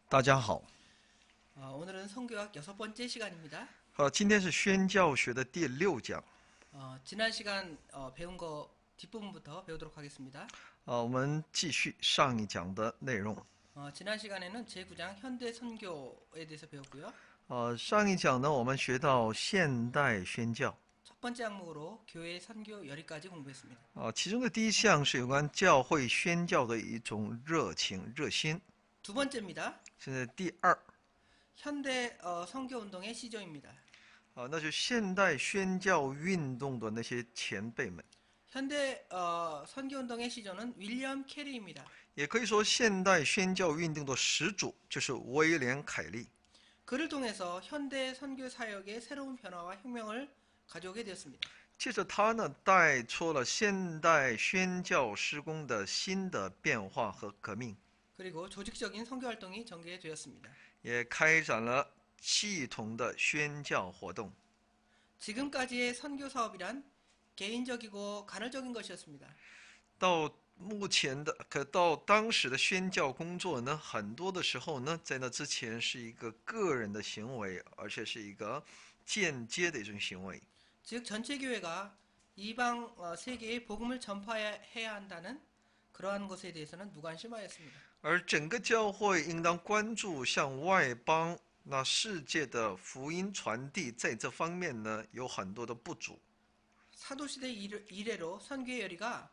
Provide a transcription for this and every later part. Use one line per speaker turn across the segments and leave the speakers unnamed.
大家好，
오늘은 성교학 6번째 시간입니다.
今天是宣教学的第6讲。
지난 시간 배운 거 뒷부분부터 배우도록 하겠습니다.
我们继续上一讲的内容。
지난 시간에는 제9장 현대 선교에 대해서 배웠고요.
上一讲呢，我们学到现代宣教。
첫 번째 항목으로 교회 선교 열의까지 공부했습니다.
其中的第一项是有关教会宣教的一种热情、热心。
두 번째입니다.
现在第二，
현대 선교 운동의 시조입니다.
那就现代宣教运动的那些前辈们，
현대 선교 운동의 시조는 윌리엄 캐리입니다.
也可以说现代宣教运动的始祖就是威廉·凯利。
그를 통해서 현대 선교 사역의 새로운 변화와 혁명을 가져오게 되었습니다.
借着他呢，带出了现代宣教施工的新的变化和革命，
그리고 조직적인 선교 활동이 전개되었습니다.
也开展了系统的宣教活动。
지금까지의 선교 사업이란 개인적이고 간헐적인 것이었습니다.
到目前的，到当时的宣教工作呢，很多的时候呢，在那之前是一个个人的行为，而且是一个间接的一种行为。
즉 전체 교회가 이방 세계에 복음을 전파해야 한다는 그러한 것에 대해서는 무관심하였습니다.
而整个教会应当关注向外邦那世界的福音传递，在这方面呢，有很多的不足。
사도시대 이래로 선교의 열의가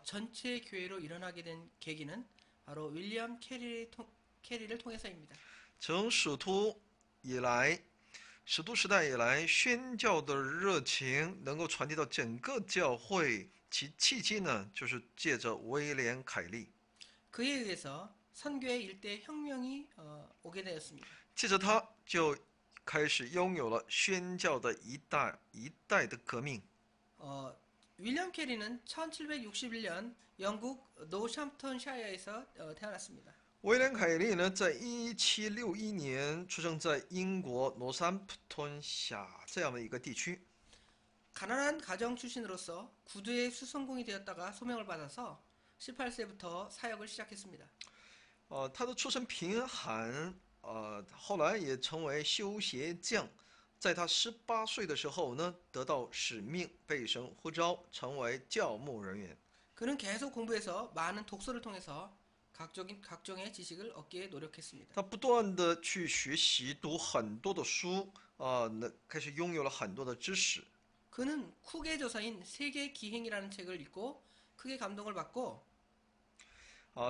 전체 교회로 일어나게 된 계기는 바로 윌리엄 캐리를 통해서입니다.
从使徒时代以来，宣教的热情能够传递到整个教会，其契机呢，就是借着威廉·凯利。
그에 의해서 선교의 일대 혁명이 오게 되었습니다.
借着他，就开始拥有了宣教的一代的革命。
윌리엄 캐리는 1761년 영국 노샴턴샤이어에서 태어났습니다.
威廉·凯利呢，在1761年出生在英国罗森普顿辖这样的一个地区。
가난한 가정 출신으로서 구두의 수성공이 되었다가 소명을 받아서 18세부터 사역을 시작했습니다.
他的出身贫寒，后来也成为修鞋匠。在他18岁的时候呢，得到使命，被神呼召，成为教牧人员。
그는 계속 공부해서 많은 독서를 통해서 각종의 지식을 얻기에 노력했습니다.
他不断的去学习，读很多的书，开始拥有了很多的知识。
그는 쿡의 저서인 세계 기행이라는 책을 읽고 크게 감동을 받고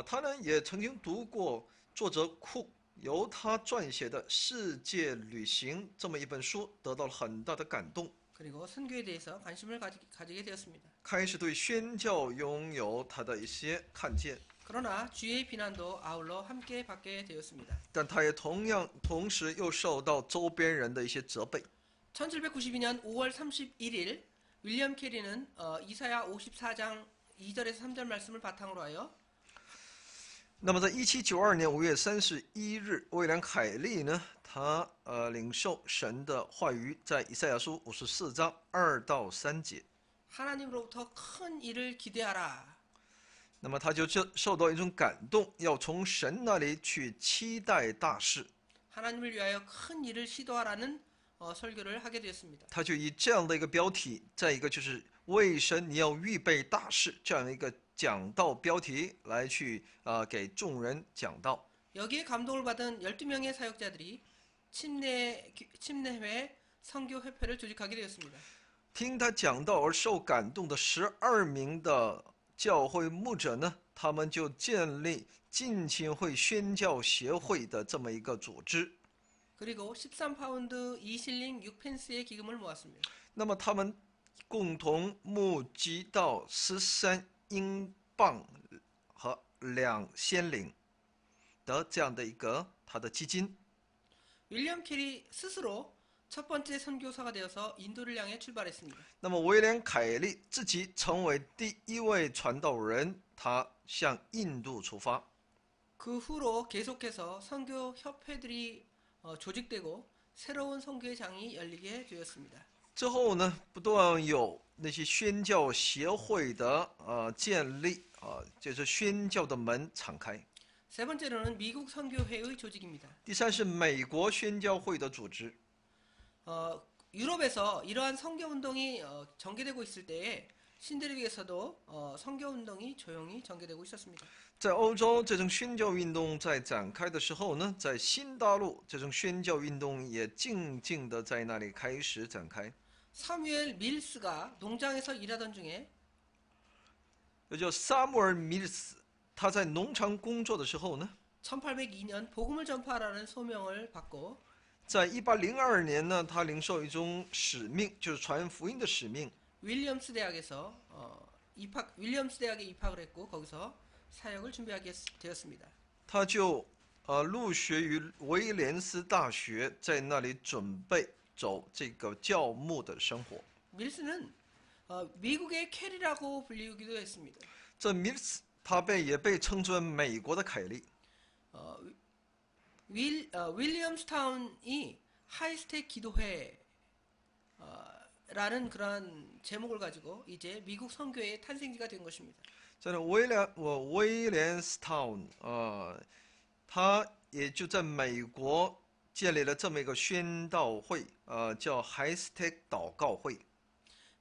他呢也曾经读过作者库由他撰写的《世界旅行》这么一本书，得到了很大的感动，
그리고 선교에 대해서 관심을 가지게 되었습니다.
开始对宣教拥有他的一些看见。
그러나 주의 비난도 아울러 함께 받게 되었습니다.
但他也同时又受到周边人的一些责备。
1792년 5월 31일 윌리엄 캐리는 이사야 54장 2절에서 3절 말씀을 바탕으로 하여
那么在1792年5月31日，威廉·凯利呢，他领受神的话语，在以赛亚书54章2到3节。
하나님으로부터 큰 일을 기대하라.
那么他就受到一种感动，要从神那里去期待大事。
하나님을 위하여 큰 일을 시도하라는 설교를 하게 되었습니다.
他就以这样的一个标题，再一个就是为神你要预备大事这样一个讲道标题来去给众人讲道。
여기에 감동을 받은 12명의 사역자들이 침례회 선교회표를 조직하게 되었습니다.
听他讲道而受感动的12名的教会牧者呢，他们就建立浸信会宣教协会的这么一个组织。
그리고 13파운드 2실링 6펜스의 기금을 모았습니다.
那么他们共同募集到13英镑和2先令的这样的一个他的基金。
윌리엄 캐리 스스로 첫 번째 선교사가 되어서 인도를 향해 출발했습니다.
那么威廉·凯利自己成为第一位传道人，他向印度出发。
그 후로 계속해서 선교 협회들이 조직되고 새로운 선교의 장이 열리게 되었습니다.
之后呢，不断有那些宣教协会的建立，就是宣教的门敞开。
세 번째로는 미국 선교회의 조직입니다.
第三是美国宣教会的组织。
유럽에서 이러한 선교운동이 전개되고 있을 때에 신대륙에서도 선교운동이 조용히 전개되고 있었습니다.
在欧洲，这种宣教运动在展开的时候呢，在新大陆，这种宣教运动也静静的在那里开始展开。
사무엘 밀스가 농장에서 일하던 중에
也叫萨穆尔·米尔斯，他在农场工作的时候呢，
1802년 복음을 전파하라는 소명을 받고
在1802年呢，他领受一种使命，就是传福音的使命。
윌리엄스 대학에 입학을 했고 거기서 사역을 준비하게 되었습니다.
他就入学于威廉斯大学，在那里准备走这个教牧的生活。
밀스는 미국의 캐리라고 불리기도 했습니다.
这米尔斯他也被称作美国的凯利。
윌리엄스타운이 하이스텍 기도회 라는 그러한 제목을 가지고 이제 미국 선교의 탄생지가 된 것입니다.
在那威廉斯 town 他也就在美国建立了这么一个宣道会，叫 High-Tech 祷告会。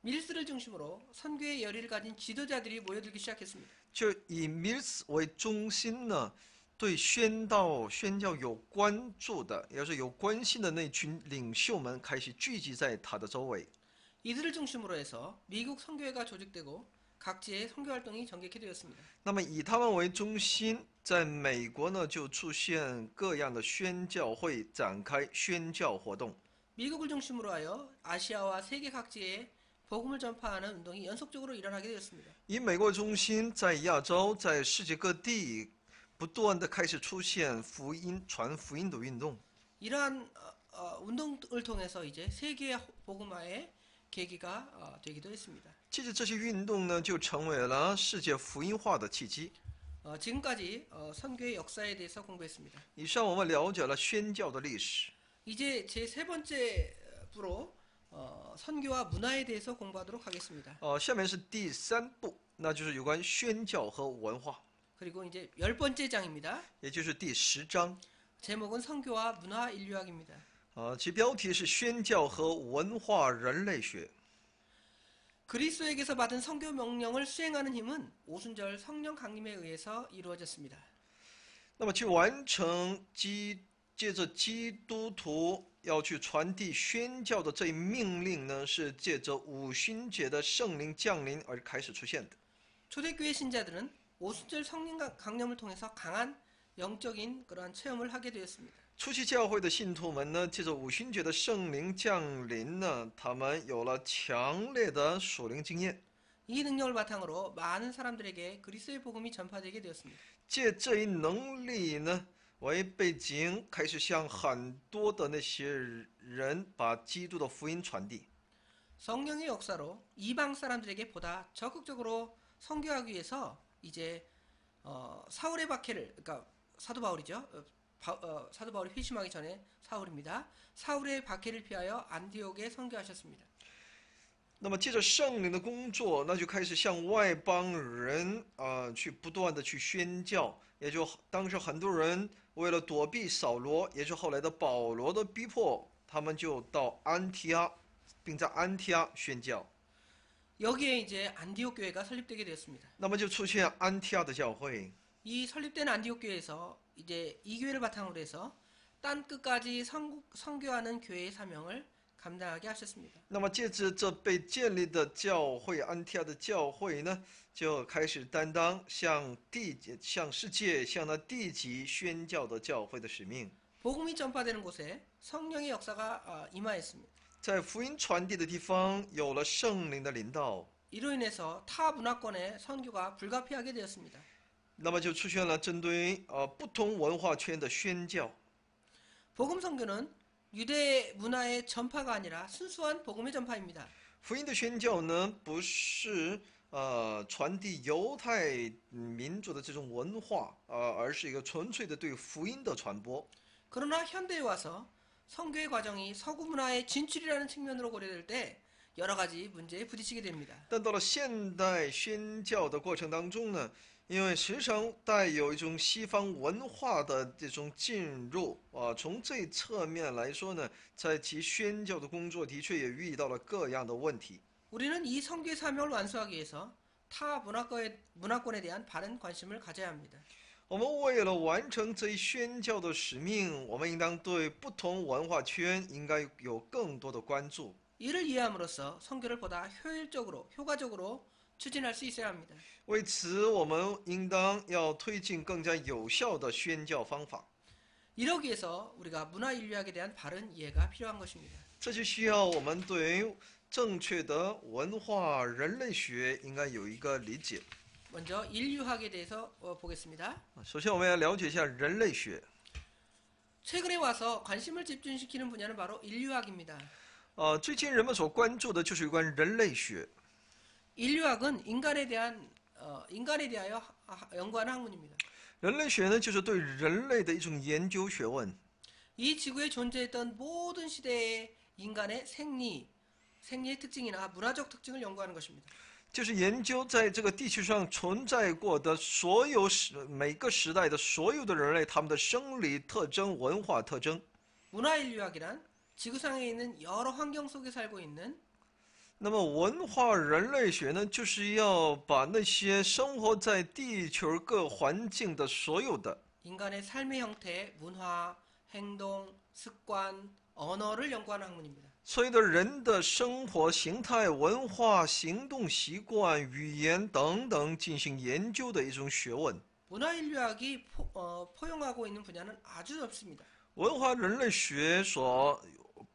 밀스를 중심으로 선교의 열의를 가진 지도자들이 모여들기 시작했습니다.
就以米尔斯为中心呢，对宣教有关注的，也就是有关心的那群领袖们开始聚集在他的周围。
이들을 중심으로 해서 미국 선교회가 조직되고 각지의 선교 활동이 전개케 되었습니다.
那么以他们为中心，在美国呢就出现各样的宣教会，展开宣教活动。
미국을 중심으로 하여 아시아와 세계 각지에 복음을 전파하는 운동이 연속적으로 일어나게 되었습니다.
以美国中心，在亚洲，在世界各地，不断的开始出现传福音的运动。
이러한 운동을 통해서 이제 세계의 복음화의 계기가 되기도 했습니다.
借着这些运动呢，就成为了世界福音化的契机。
지금까지 선교의 역사에 대해서 공부했습니다.
以上我们了解了宣教的历史。
이제 제 세 번째 부로 선교와 문화에 대해서 공부하도록 하겠습니다.
下面是第三步，那就是有关宣教和文化，
그리고 이제 10번째 장입니다.
也就是第10章。
제목은 선교와 문화 인류학입니다.
其标题是宣教和文化人类学。
그리스도에게서 받은 선교 명령을 수행하는 힘은 오순절 성령 강림에 의해서 이루어졌습니다.
那么去完成借着基督徒要去传递宣教的这一命令呢，是借着五旬节的圣灵降临而开始出现的。
초대교회 신자들은 오순절 성령 강림을 통해서 강한 영적인 그러한 체험을 하게 되었습니다.
初期教会的信徒们呢，借着五旬节的圣灵降临呢，他们有了强烈的属灵经验。
이 능력을 바탕으로 많은 사람들에게 그리스도의 복음이 전파되게 되었습니다.
借这一能力呢为背景，开始向很多的那些人把基督的福音传递。
성령의 역사로 이방 사람들에게 보다 적극적으로 선교하기 위해서 이제 사울의 박해를 그러니까 사도 바울이죠. 사도 바울이 회심하기 전에 사울입니다. 사울의 박해를 피하여 안디옥에 선교하셨습니다.
那么借着圣灵的工作，那就开始向外邦人去不断的去宣教，也就当时很多人为了躲避扫罗，也就后来的保罗的逼迫，他们就到安提阿，并在安提阿宣教。
여기에 이제 안디옥 교회가 설립되게 되었습니다.
那么就出现安提阿的教会。
이 설립된 안디옥 교회에서 이제 이 교회를 바탕으로 해서 땅 끝까지 선교하는 교회의 사명을 감당하게 하셨습니다.
那么借着这被建立的教会，安提阿的教会呢，就开始担当向世界、向那地级宣教的教会的使命。
복음이 전파되는 곳에 성령의 역사가 임하였습니다.
在福音传递的地方，有了圣灵的领导，
이로 인해서 타 문화권의 선교가 불가피하게 되었습니다.
那么就出现了针对不同文化圈的宣教。
복음 선교는 유대 문화의 전파가 아니라 순수한 복음의 전파입니다.
福音的宣教呢，不是传递犹太民族的这种文化，而是一个纯粹的对福音的传播。
그러나 현대에 와서 선교의 과정이 서구 문화의 진출이라는 측면으로 고려될 때 여러 가지 문제에 부딪히게 됩니다.
但到了现代宣教的过程当中呢，因为时常带有一种西方文化的这种进入啊，从这侧面来说呢，在其宣教的工作的确也遇到了各样的问题。
우리는 이 선교의 사명을 완수하기 위해서 타 문화권에 대한 바른 관심을 가져야 합니다.
我们为了完成这一宣教的使命，我们应当对不同文化圈应该有更多的关注。
이를 이해함으로써 선교를 보다 효과적으로 추진할 수 있어야 합니다.
为此，我们应当要推进更加有效的宣教方法。
이러기 위해서 우리가 문화 인류학에 대한 바른 이해가 필요한 것입니다.
这就需要我们对正确的文化人类学应该有一个理解。
먼저 인류학에 대해서 보겠습니다.
首先，我们要了解一下人类学。
최근에 와서 관심을 집중시키는 분야는 바로 인류학입니다.
最近人们所关注的就是有关人类学。
인류학은 인간에 대하여 연구하는 학문입니다.
人类学呢，就是对人类的一种研究学问。
이 지구에 존재했던 모든 시대의 인간의 생리의 특징이나 문화적 특징을 연구하는 것입니다.
就是研究在这个地球上存在过的所有每个时代的所有的人类，他们的生理特征、文化特征。
문화 인류학이란 지구상에 있는 여러 환경 속에 살고 있는
那么文化人类学呢，就是要把那些生活在地球各环境的所有的
인간의 삶의 형태, 문화, 행동, 습관, 언어를 연구하는 학문입니다.
所有的人的生活形态、文化、行动习惯、语言等等进行研究的一种学问。
문화 인류학이 포용하고 있는 분야는 아주 넓습니다.
文化人类学所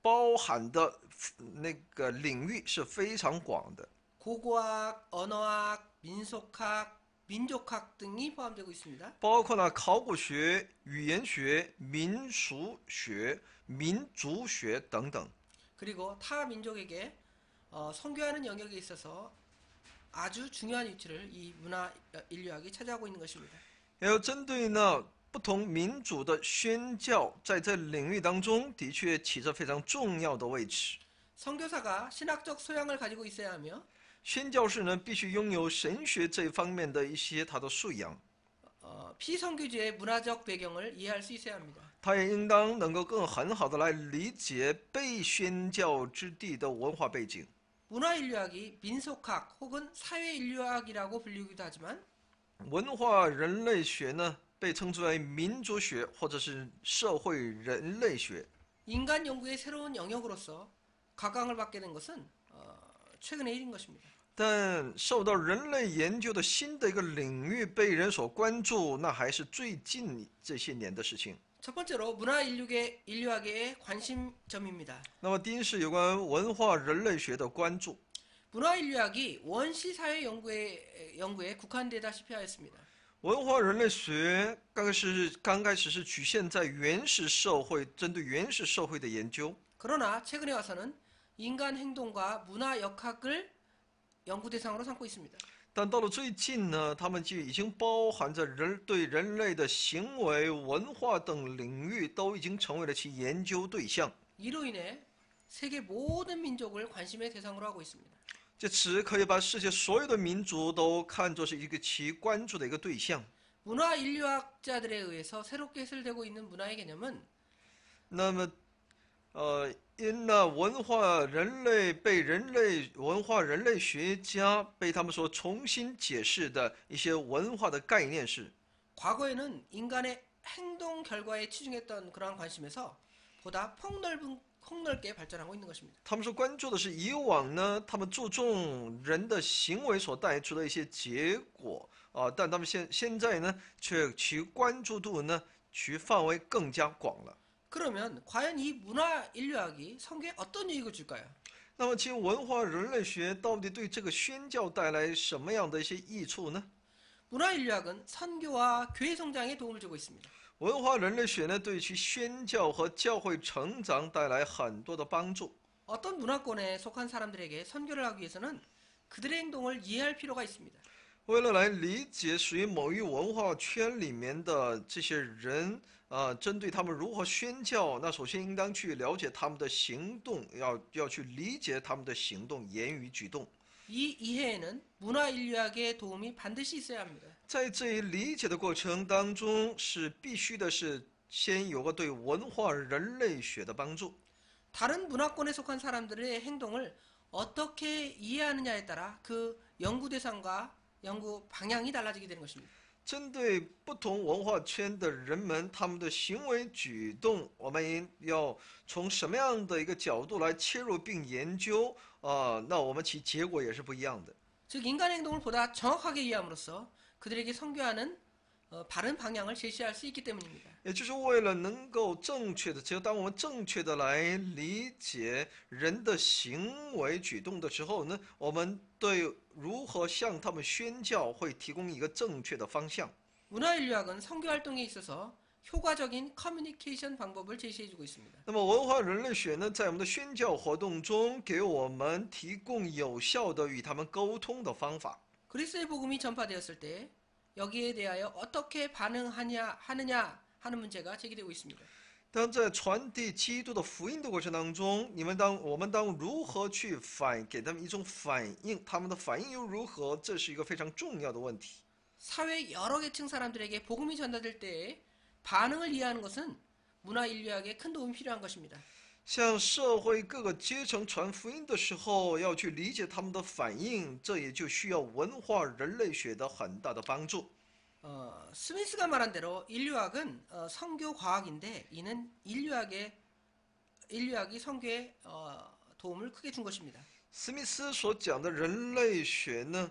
包含的那个领域是非常广的，
고고학, 언어학, 민속학, 민족학 등이 포함되고 있습니다.
包括了考古学、语言学、民俗学、民族学等等。
그리고 타 민족에게 선교하는 영역에 있어서 아주 중요한 위치를 이 문화 인류학이 차지하고 있는 것입니다.
也有针对呢不同民族的宣教，在这领域当中的确起着非常重要的位置。
선교사가 신학적 소양을 가지고 있어야 하며
宣教士呢必须拥有神学这方面的一些他的素养，
피선교주의 문화적 배경을 이해할 수 있어야 합니다.
他也应当能够更很好的来理解被宣教之地的文化背景。
문화 인류학이 민속학 혹은 사회 인류학이라고 불리기도 하지만
文化人类学呢，被称之为民族学或者是社会人类学。
인간 연구의 새로운 영역으로서 각광을 받게 된 것은 최근의 일인 것입니다.
但受到人类研究的新的一个领域被人所关注，那还是最近这些年的事情。
첫 번째로 문화 인류학의 관심점입니다.
那么第一是有关文化人类学的关注。
문화 인류학이 원시 사회 연구에 국한되다시피 하였습니다.
文化人类学刚开始是局限在原始社会，针对原始社会的研究。
그러나 최근에 와서는 인간 행동과 문화 역학을 연구 대상으로 삼고 있습니다.
但到了最近呢，他们就已经包含着对人类的行为、文化等领域，都已经成为了其研究对象。
이로 인해 세계 모든 민족을 관심의 대상으로 하고 있습니다.
借此可以把世界所有的民族都看作是一个其关注的一个对象。
문화 인류학자들에 의해서 새롭게 해설되고 있는 문화의 개념은
那么，因那文化人类学家被他们所重新解释的一些文化的概念是，
과거에는 인간의 행동 결과에 치중했던 그러한 관심에서 보다 폭넓게 발전하고 있는 것입니다.
他们所关注的是以往呢，他们注重人的行为所带出的一些结果啊，但他们现在呢，却其关注度呢，其范围更加广了。
그러면 과연 이 문화 인류학이 선교에 어떤 유익을 줄까요?
那么，其文化人类学到底对这个宣教带来什么样的一些益处呢？
문화 인류학은 선교와 교회 성장에 도움을 주고 있습니다.
文化人类学呢，对其宣教和教会成长带来很多的帮助。
어떤 문화권에 속한 사람들에게 선교를 하기 위해서는 그들의 행동을 이해할 필요가 있습니다.
为了来理解属于某一文化圈里面的这些人针对他们如何宣教，那首先应当去了解他们的行动，要去理解他们的行动、言语、举动。
이 이해에는 문화 인류학의 도움이 반드시 있어야 합니다.
在这一理解的过程当中，是必须的是先有个对文化人类学的帮助。
다른 문화권에 속한 사람들의 행동을 어떻게 이해하느냐에 따라 그 연구 대상과 연구 방향이 달라지게 되는 것입니다.
针对不同文化圈的人们，他们的行为举动，我们要从什么样的一个角度来切入并研究那我们其结果也是不一样的。
즉 인간 행동을 보다 정확하게 이해함으로써 그들에게 선교하는 바른 방향을 제시할 수 있기 때문입니다.
也就是为了能够正确的，只有当我们正确的来理解人的行为举动的时候呢，我们对如何向他们宣教会提供一个正确的方向。
문화인류학은 선교 활동에 있어서 효과적인 커뮤니케이션 방법을 제시해주고 있습니다.
那么文化人类学呢，在我们的宣教活动中，给我们提供有效的与他们沟通的方法。
그리스도의 복음이 전파되었을 때 여기에 대하여 어떻게 반응하느냐 하는 문제가 제기되고 있습니다.
当在传递基督的福音的过程当中，我们当如何去给他们一种反应？他们的反应又如何？这是一个非常重要的问题。
사회 여러 계층 사람들에게 복음이 전달될 때에 반응을 이해하는 것은 문화인류학에 큰 도움이 필요한 것입니다.
向社会各个阶层传福音的时候，要去理解他们的反应，这也就需要文化人类学的很大的帮助。
스미스가 말한 대로 인류학은 선교 과학인데 이는 인류학이 선교에 도움을 크게 준 것입니다.
史密斯所讲的人类学呢，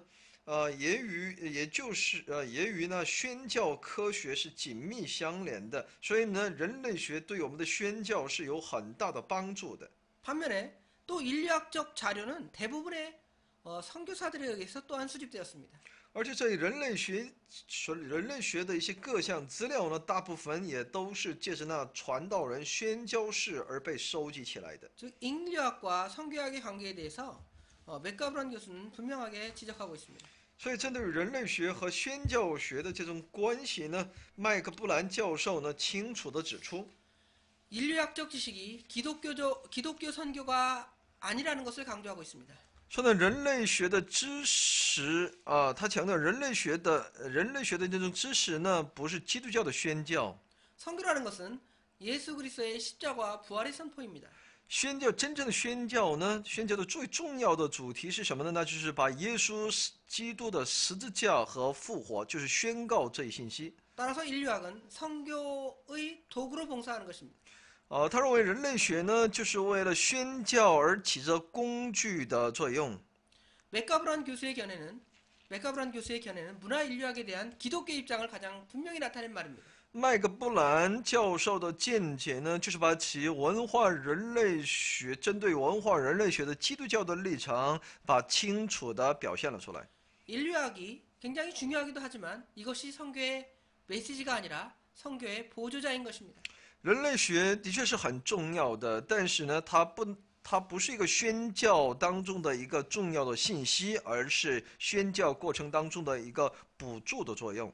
也与呢宣教科学是紧密相连的，所以呢，人类学对我们的宣教是有很大的帮助的。
반면에 또 인류학적 자료는 대부분의 선교사들에 의해서 또한 수집되었습니다.
而且这人类学的一些各项资料呢，大部分也都是借着那传道人宣教士而被收集起来的。
즉 인류학과 선교학의 관계에 대해서 맥가브란 교수는 분명하게 지적하고 있습니다.
所以，针对于人类学和宣教学的这种关系呢，麦克布兰教授呢清楚地指出，
인류학적 지식이 기독교 선교가 아니라는 것을 강조하고 있습니다.
说呢，人类学的知识他强调人类学的这种知识呢，不是基督教的宣教。
선교라는 것은 예수 그리스도의 십자가와 부활의 선포입니다.
宣教真正的宣教呢，宣教的最重要的主题是什么呢？那就是把耶稣基督的十字架和复活，就是宣告这一信息。
따라서 인류학은 선교의 도구로 봉사하는 것입니다.
他认为人类学呢，就是为了宣教而起着工具的作用。
맥가브란 교수의 견해는 문화 인류학에 대한 기독교 입장을 가장 분명히 나타낸 말입니다.
麦克布兰教授的见解呢，就是把其针对文化人类学的基督教的立场，把清楚地表现了出来。
인류학이 굉장히 중요하기도 하지만 이것이 선교의 메시지가 아니라 선교의 보조자인 것입니다.
人类学的确是很重要的，但是呢，它不是一个宣教当中的一个重要的信息，而是宣教过程当中的一个补助的作用。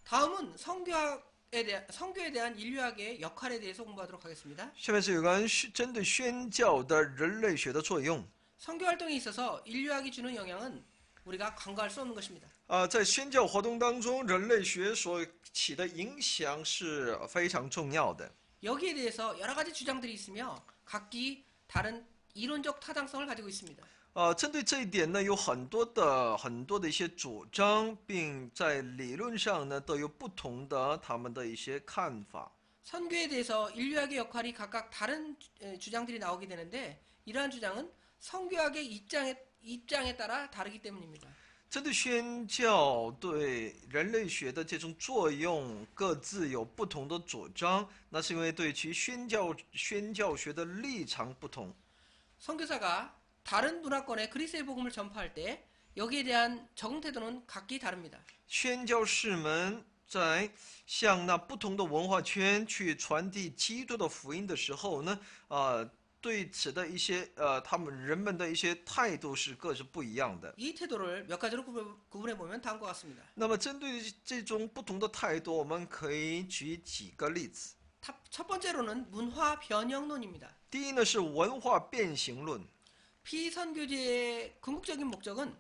다음은 선교에 대한 인류학의 역할에 대해서 공부하도록 하겠습니다.
下面是有关针对宣教的人类学的作用。
선교 활동에 있어서 인류학이 주는 영향은 우리가 간과할 수 없는 것입니다.
在宣教活动当中，人类学所起的影响是非常重要的。
여기에 대해서 여러 가지 주장들이 있으며 각기 다른 이론적 타당성을 가지고 있습니다.
针对这一点呢，有很多的一些主张，并在理论上呢都有不同的他们的一些看法。
선교에 대해서 인류학의 역할이 각각 다른 주장들이 나오게 되는데 이러한 주장은 선교학의 입장에 따라 다르기 때문입니다.
针对宣教对人类学的这种作用，各自有不同的主张，那是因为对其宣教学的立场不同。
선교사가 다른 문화권에 그리스도의 복음을 전파할 때 여기에 대한 적응 태도는 각기 다릅니다.
宣教士们在向那不同的文化圈去传递基督的福音的时候呢，对此的一些人们的一些态度是各是不一样的。
이 태도를 몇 가지로 구분해 보면 다음과 같습니다.
那么针对这种不同的态度，我们可以举几个例子。
첫 번째로는 문화 변형론입니다.
第一呢是文化变形论。
피선교제의 궁극적인 목적은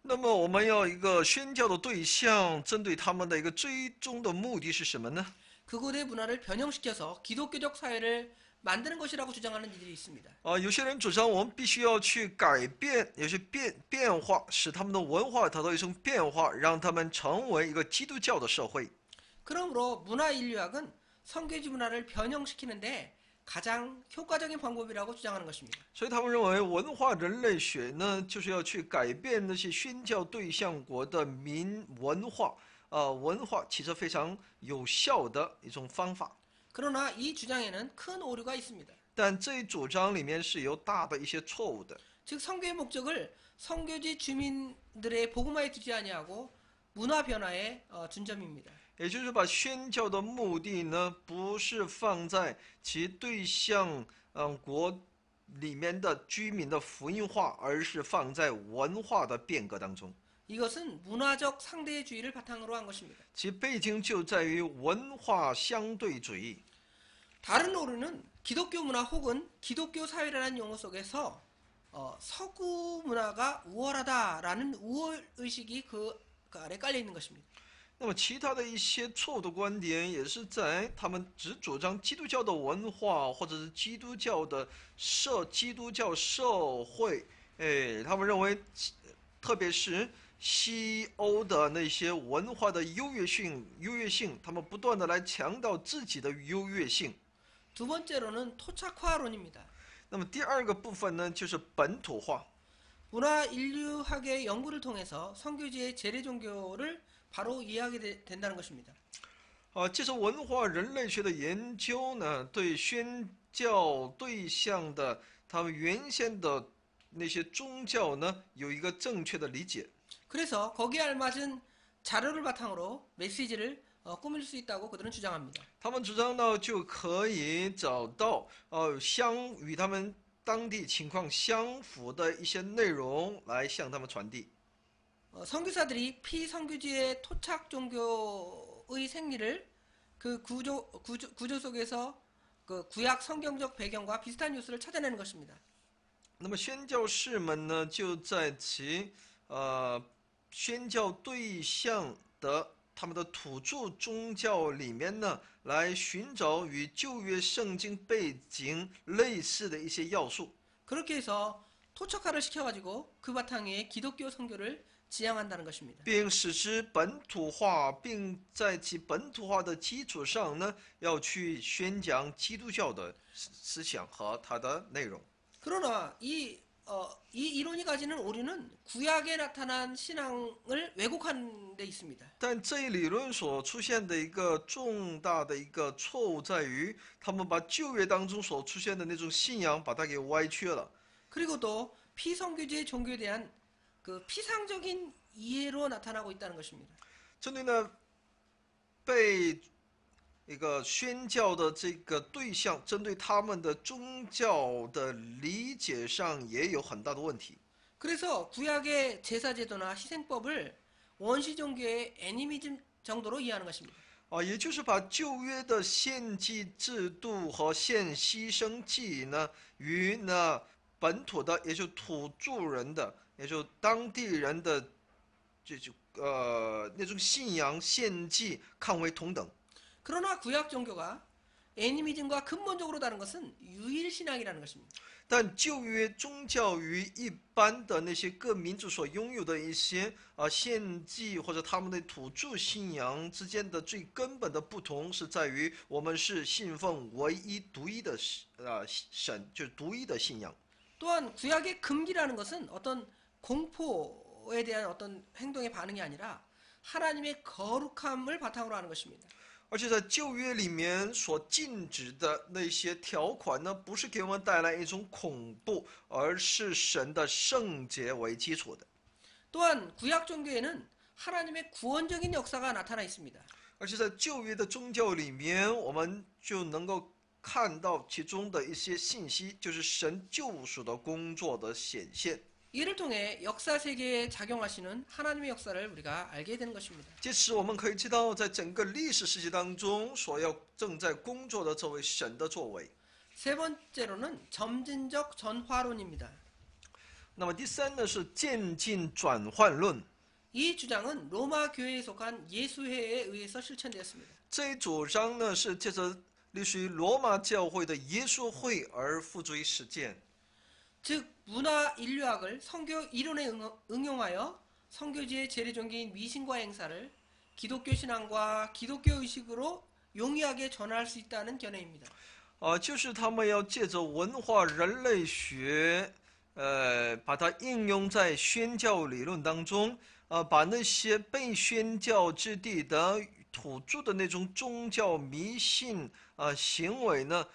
那么我们要一个宣教的对象，针对他们的一个最终的目的是什么呢？
그곳의 문화를 변형시켜서 기독교적 사회를 만드는 것이라고 주장하는 이들이 있습니다.
有些人主张我们必须要去改变，有些变化，使他们的文化得到一种变化，让他们成为一个基督教的社会。
그러므로 문화 인류학은 선교지 문화를 변형시키는데 가장 효과적인 방법이라고 주장하는 것입니다.
所以他们认为文化人类学呢，就是要去改变那些宣教对象国的文化，文化其实非常有效的一种方法。
그러나 이 주장에는 큰 오류가 있습니다.
但这一主张里面是有大的一些错误的。
즉 선교의 목적을 선교지 주민들의 복음화에 두지 아니하고 문화 변화에 둔 점입니다.
也就是把宣教的目的呢，不是放在其对象国里面的居民的福音化，而是放在文化的变革当中。
이것은 문화적 상대주의를 바탕으로 한 것입니다.
其背景就在于文化相对主义。
다른 오류는 기독교 문화 혹은 기독교 사회라는 용어 속에서 서구 문화가 우월하다라는 우월 의식이 그 아래 깔려 있는 것입니다.
那么其他的一些错误的观点，也是在他们只主张基督教的文化，或者是基督教社会，他们认为，特别是西欧的那些文化的优越性，他们不断的来强调自己的优越性。
두 번째로는 토착화론입니다.
那么第二个部分呢，就是本土化。
문화 인류학의 연구를 통해서 선교지의 재래 종교를 바로 이해하게 된다는 것입니다.
借着文化人类学的研究呢，对宣教对象的他们原先的那些宗教呢，有一个正确的理解。
그래서 거기에 알맞은 자료를 바탕으로 메시지를 꾸밀 수 있다고 그들은 주장합니다.
他们主张到就可以找到与他们当地情况相符的一些内容来向他们传递。
선교사들이 피선교지의 토착 종교의 생리를 그 구조 속에서 그 구약 성경적 배경과 비슷한 뉴스를 찾아내는 것입니다.
那么宣教士们呢，就在其宣教对象的他们的土著宗教里面呢，来寻找与旧约圣经背景类似的一些要素。
그렇게 해서 토착화를 시켜가지고 그 바탕에 기독교 선교를 지향한다는 것입니다.
并使之本土化，并在其本土化的基础上呢，要去宣讲基督教的思想和它的内容。
그러나 이 이론이 가지는 오류는 구약에 나타난 신앙을 왜곡한 데 있습니다.
但这一理论所出现的一个重大的一个错误在于，他们把旧约当中所出现的那种信仰，把它给歪曲了。
그리고 또 피선교지의 종교에 대한 그 피상적인 이해로 나타나고 있다는 것입니다.
针对呢被一个宣教的这个对象，针对他们的宗教的理解上也有很大的问题。
그래서 구약의 제사제도나 희생법을 원시 종교의 애니미즘 정도로 이해하는 것입니다.
也就是把旧约的献祭制度和献牺牲祭呢，与那本土的，也就土著人的，也就当地人的，那种信仰献祭看为同等。
그러나 구약 종교가 애니미즘과 근본적으로 다른 것은 유일신앙이라는 것입니다.
但旧约宗教与一般的那些各民族所拥有的一些献祭或者他们的土著信仰之间的最根本的不同，是在于我们是信奉唯一独一的神，就是独一的信仰。
또한 구약의 금기라는 것은 어떤 공포에 대한 어떤 행동의 반응이 아니라 하나님의 거룩함을 바탕으로 하는 것입니다.
而且在旧约里面所禁止的那些条款呢，不是给我们带来一种恐怖，而是神的圣洁为基础的。
또한 구약 종교에는 하나님의 구원적인 역사가 나타나 있습니다.
而且在旧约的宗教里面，我们就能够看到其中的一些信息，就是神救赎的工作的显现。
이를 통해 역사 세계에 작용하시는 하나님의 역사를 우리가 알게 되는 것입니다.
借此，我们可以知道，在整个历史世界当中，正在工作的这位神的作为。
세 번째로는 점진적 전화론입니다.
那么第三呢是渐进转换论，
이 주장은 로마 교회에 속한 예수회에 의해서 실천되었습니다.
这一主张呢是借着隶属于罗马教会的耶稣会而付诸于实践。
즉 문화 인류학을 성교 이론에 응용하여 성교지의 재래종교인 미신과 행사를 기독교 신앙과 기독교 의식으로 용이하게 전환할 수 있다는 견해입니다.
就是他们要借着文化人类学，把它应用在宣教理论当中，把那些被宣教之地的土著的那种宗教迷信行为呢，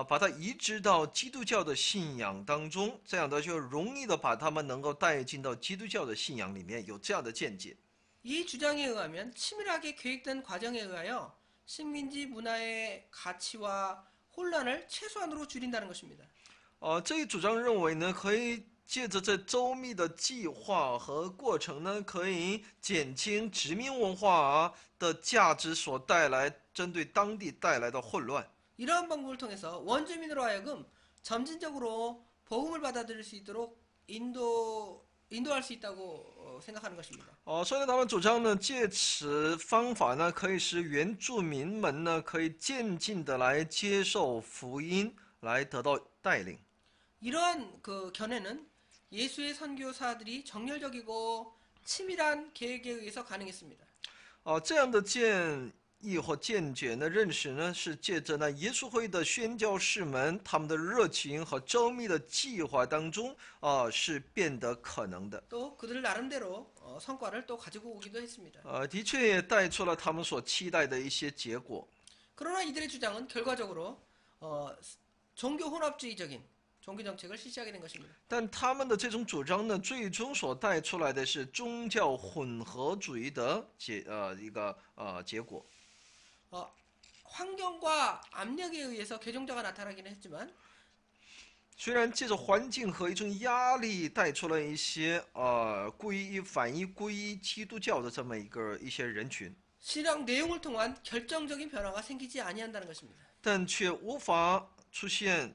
把它移植到基督教的信仰当中，这样的就容易的把他们能够带进到基督教的信仰里面，有这样的见解。
이 주장에 의하면 치밀하게 계획된 과정에 의하여 식민지 문화의 가치와 혼란을 최소한으로 줄인다는 것입니다.
这一主张认为呢，可以借着这周密的计划和过程呢，可以减轻殖民文化的价值所带来针对当地带来的混乱。
이러한 방법을 통해서 원주민으로 하여금 점진적으로 복음을 받아들일 수 있도록 인도할 수 있다고 생각하는 것입니다.
所以呢，他们主张呢，借此方法呢，可以使原住民们呢，可以渐进的来接受福音，来得到带领。
이러한 그 견해는 예수의 선교사들이 정열적이고 치밀한 계획에 의해서 가능했습니다.
这样的建议或见解呢，认识呢，是借着呢耶稣会的宣教士们他们的热情和周密的计划当中，是变得可能的。
또 그들 나름대로 성과를 또 가지고 오기도 했습니다.
的确也带出了他们所期待的一些结果。
그러나 이들의 주장은 결과적으로 종교 혼합주의적인 종교 정책을 실시하게 된 것입니다.
但他们的这种主张呢，最终所带出来的是宗教混合主义的结果。
환경과 압력에 의해서 개종자가 나타나기는 했지만
虽然借着环境和一种压力带出了一些反依皈依基督教的这么一些人群，
신앙 내용을 통한 결정적인 변화가 생기지 아니한다는 것입니다.
但却无法出现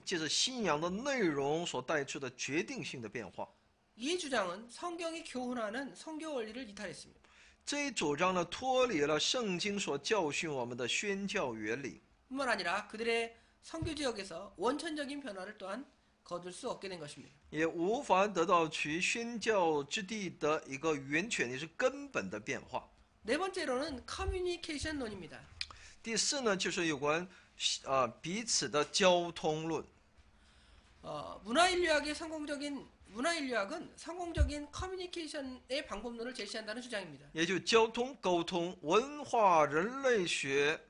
借着信仰的内容所带出的决定性的变化。
이 주장은 성경이 교훈하는 성교 원리를 이탈했습니다.
这一主张呢，脱离了圣经所教训我们的宣教原理，
뿐만 아니라 그들의 성교 지역에서 원천적인 변화를 또한 거둘 수 없게 된 것입니다.
也无法得到其宣教之地的一个源泉，也是根本的变化。
네 번째로는 커뮤니케이션론입니다.
第四呢，就是有关彼此的交通论。
문화 인류학은 성공적인 커뮤니케이션의 방법론을 제시한다는 주장입니다.
也就交通沟通文化人类学，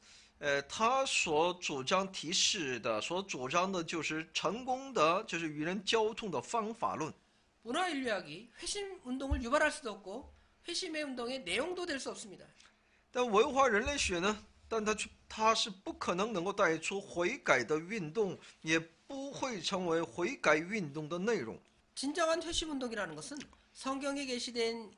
他所主张提示的，所主张的就是成功的，就是与人交通的方法论。
문화 인류학이 회심 운동을 유발할 수도 없고 회심의 운동의 내용도 될 수 없습니다.
但文化人类学呢，但它是不可能能够带出悔改的运动，也不会成为悔改运动的内容。
진정한 회심 운동이라는 것은 성경에 계시된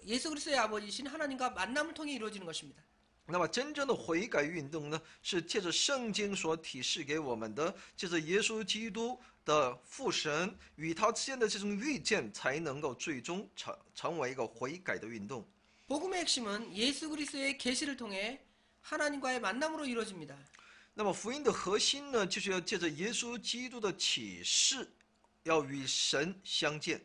예수 그리스도의 아버지신 하나님과 만남을 통해 이루어지는 것입니다.
那么真正的悔改运动呢，是借着圣经所提示给我们的，借着耶稣基督的父神与他之间的这种遇见，才能够最终成为一个悔改的运动。
복음의 핵심은 예수 그리스도의 계시를 통해 하나님과의 만남으로 이루어집니다.
那么福音的核心呢，就是要借着耶稣基督的启示，要与神相见。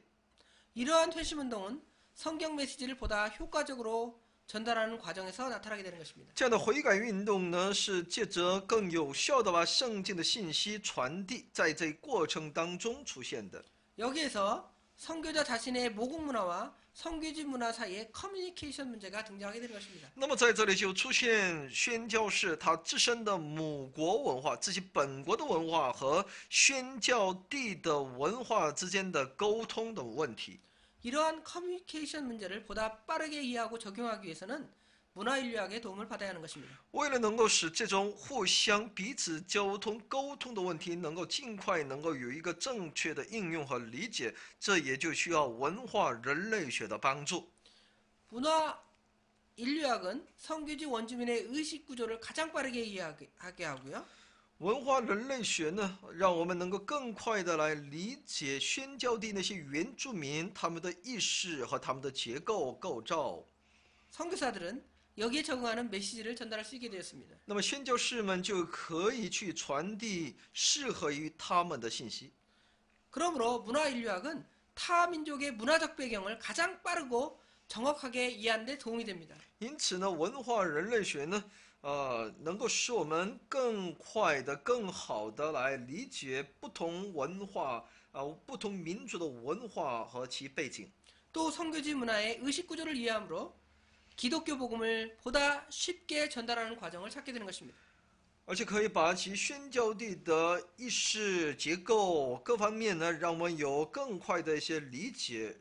이러한 회심 운동은 성경 메시지를 보다 효과적으로 전달하는 과정에서 나타나게 되는 것입니다.
这样的悔改运动呢，是借着更有效的把圣经的信息传递，在这过程当中出现的。
여기에서 선교자 자신의 모국 문화와 선교지 문화 사이의 커뮤니케이션 문제가 등장하게 되는 것입니다.
那么在这里就出现宣教士他自身的母国文化、自己本国的文化和宣教地的文化之间的沟通的问题。
이러한 커뮤니케이션 문제를 보다 빠르게 이해하고 적용하기 위해서는 문화 인류학의 도움을 받아야 하는 것입니다.
为了能够使这种互相彼此交通沟通的问题能够尽快能够有一个正确的应用和理解，这也就需要文化人类学的帮助。
문화 인류학은 선교지 원주민의 의식 구조를 가장 빠르게 이해하게 하고요.
文化人类学呢，让我们能够更快的来理解宣教地那些原住民他们的意识和他们的结构构造。
선교사들은 여기에 적응하는 메시지를 전달할 수 있게 되었습니다.
那么宣教士们就可以去传递适合于他们的信息。
그러므로 문화인류학은 타 민족의 문화적 배경을 가장 빠르고 정확하게 이해하는 데 도움이 됩니다.
因此呢，文化人类学呢，能够使我们更快的、更好的来理解不同文化不同民族的文化和其背景。
또 선교지 문화의 의식 구조를 이해함으로 기독교 복음을 보다 쉽게 전달하는 과정을 찾게 되는 것입니다.
而且可以把其宣教地的意识结构各方面呢，让我们有更快的一些理解，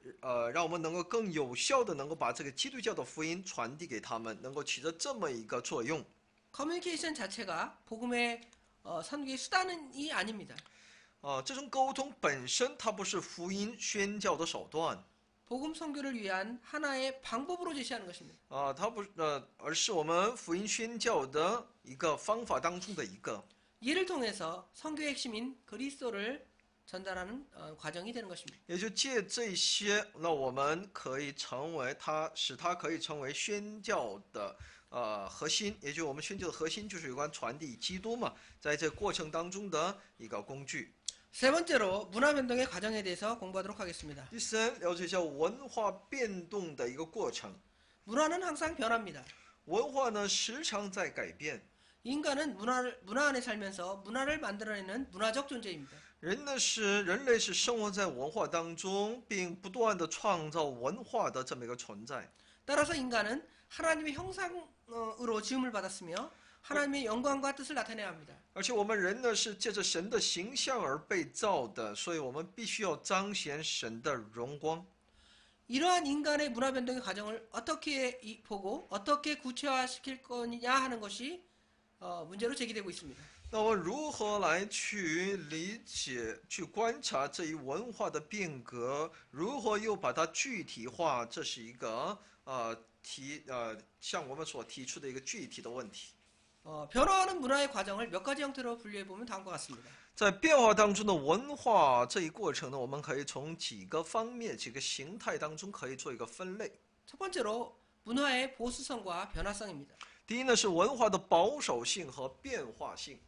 让我们能够更有效的能够把这个基督教的福音传递给他们，能够起着这么一个作用。
커뮤니케이션 자체가 복음의 선교의 수단이 아닙니다.
这种沟通本身它不是福音宣教的手段，
복음 선교를 위한 하나의 방법으로 제시하는 것입니다.
它不而是我们福音宣教的一个方法当中的一个。
이를 통해서 선교의 핵심인 그리스도를 전달하는 과정이 되는 것입니다.
也就借这些，那我们可以成为它，使它可以成为宣教的核心，也就我们宣教的核心就是有关传递基督嘛，在这过程当中的一个工具。
세 번째로 문화 변동의 과정에 대해서 공부하도록 하겠습니다.
第三，了解一下文化变动的一个过程。
문화는 항상 변합니다.
文化呢时常在改变，
인간은 문화 안에 살면서 문화를 만들어내는 문화적 존재입니다.
人类是生活在文化当中，并不断的创造文化的这么一个存在。
따라서 인간은 하나님의 형상으로 지음을 받았으며 하나님의 영광과 뜻을 나타내야 합니다.
而且我们人呢是借着神的形象而被造的，所以我们必须要彰显神的荣光。
이러한 인간의 문화 변동의 과정을 어떻게 보고 어떻게 구체화시킬 거냐 하는 것이 문제로 제기되고 있습니다.
那我们如何来去理解、去观察这一文化的变革？如何又把它具体化？这是一个向我们所提出的一个具体的问题。
변화하는 문화의 과정을 몇 가지 형태로 분류해 보면 다음과 같습니다.
在变化当中的文化这一过程呢，我们可以从几个方面、几个形态当中可以做一个分类。
첫 번째로 문화의 보수성과 변화성입니다.
第一呢是文化的保守性和变化性。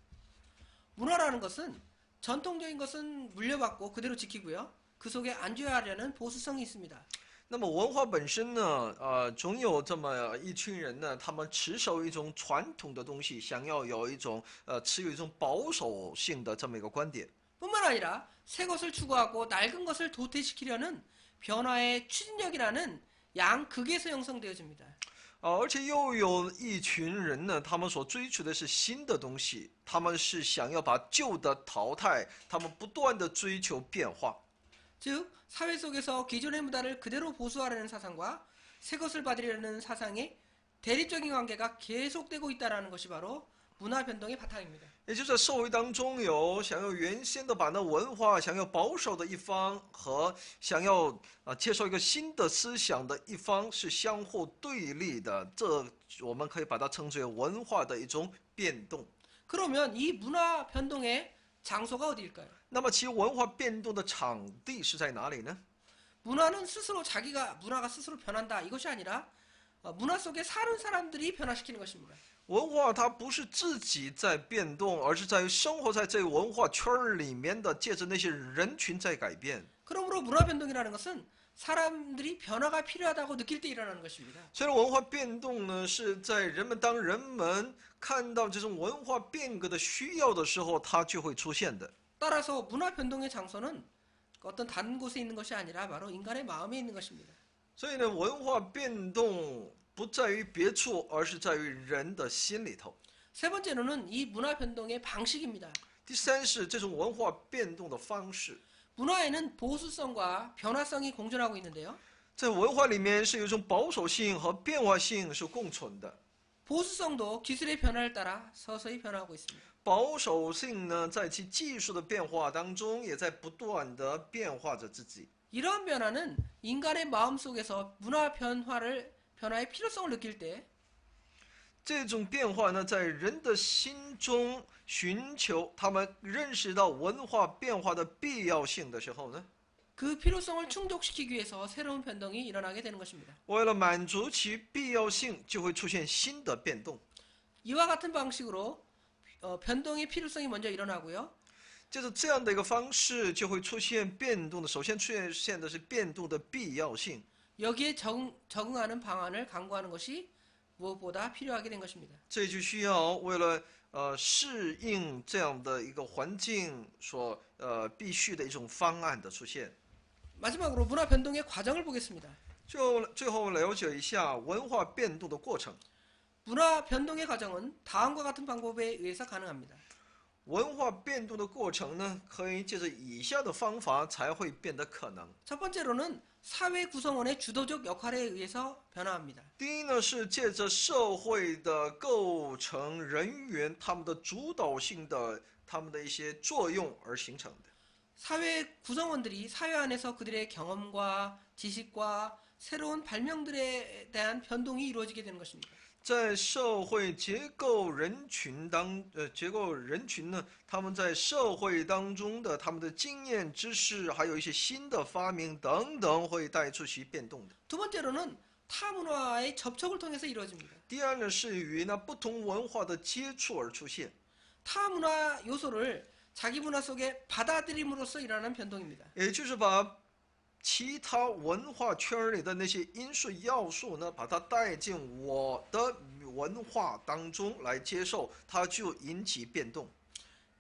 문화라는 것은 전통적인 것은 물려받고 그대로 지키고요. 그 속에 안주하려는 보수성이 있습니다.
那么文化本身呢，总有这么一群人呢，他们持守一种传统的东西，想要有一种持有一种保守性的这么一个观点。
뿐만 아니라 새 것을 추구하고 낡은 것을 도태시키려는 변화의 추진력이라는 양극에서 형성되어집니다.
而且又有一群人呢，他们所追求的是新的东西，他们是想要把旧的淘汰，他们不断的追求变化。
즉 사회 속에서 기존의 문화를 그대로 보수하려는 사상과 새 것을 받으려는 사상의 대립적인 관계가 계속되고 있다는 것이 바로 문화 변동의 바탕입니다.
也就在社会当中有想要原先的把那文化想要保守的一方和想要接受一个新的思想的一方是相互对立的，这我们可以把它称之为文化的一种变动。
그러면 이 문화 변동의 장소가 어디일까요?
那么其文化变动的场地是在哪里呢？
문화는 스스로 문화가 스스로 변한다 이것이 아니라 문화 속에 사는 사람들이 변화시키는 것입니다.
文化它不是自己在变动，而是在于生活在这个文化圈里面的，借着那些人群在改变。
그러므로 문화 변동이라는 것은 사람들이 변화가 필요하다고 느낄 때 일어나는 것입니다.
所以文化变动呢，是在当人们看到这种文化变革的需要的时候，它就会出现的。
따라서 문화 변동의 장소는 어떤 다른 곳에 있는 것이 아니라 바로 인간의 마음에 있는 것입니다.
所以呢，文化变动不在于别处，而是在于人的心里头。
세 번째로는 이 문화 변동의 방식입니다.
第三是这种文化变动的方式，
문화에는 보수성과 변화성이 공존하고 있는데요.
在文化里面是有一种保守性和变化性是共存的。
보수성도 기술의 변화를 따라 서서히 변화하고 있습니다.
保守性呢，在其技术的变化当中，也在不断的变化着自己。
이러한 변화는 인간의 마음 속에서 문화 변화의 필요성을 느낄 때
这种变化呢，在人的心中寻求，他们认识到文化变化的必要性的时候呢，
그 필요성을 충족시키기 위해서 새로운 변동이 일어나게 되는 것입니다.
为了满足其必要性，就会出现新的变动。
이와 같은 방식으로 변동의 필요성이 먼저 일어나고요.
就是这样的一个方式，就会出现变动的。首先出现的是变动的必要性。
여기에 적응하는 방안을 강구하는 것이 무엇보다 필요하게 된 것입니다.
这就需要为了适应这样的一个环境所必须的一种方案的出现。
마지막으로 문화 변동의 과정을 보겠습니다.
最后了解一下文化变动的过程。
문화 변동의 과정은 다음과 같은 방법에 의해서 가능합니다.
文化变动的过程呢，可以借着以下的方法才会变得可能。
첫 번째로는 사회 구성원의 주도적 역할에 의해서 변화합니다.
第一呢，是借着社会的构成人员他们的主导性的他们的一些作用而形成的。
사회 구성원들이 사회 안에서 그들의 경험과 지식과 새로운 발명들에 대한 변동이 이루어지게 되는 것입니다.
在社会结构人群呢，他们在社会当中的他们的经验、知识，还有一些新的发明等等，会带出其变动的。
두 번째로는 타 문화와의 접촉을 통해서 이루어집니다.
第二呢，是与那不同文化的接触而出现，
타 문화 요소를 자기 문화 속에 받아들임으로써 일어나는 변동입니다.
也就是把其他文化圈里的那些因素要素呢，把它带进我的文化当中来接受，它就引起变动。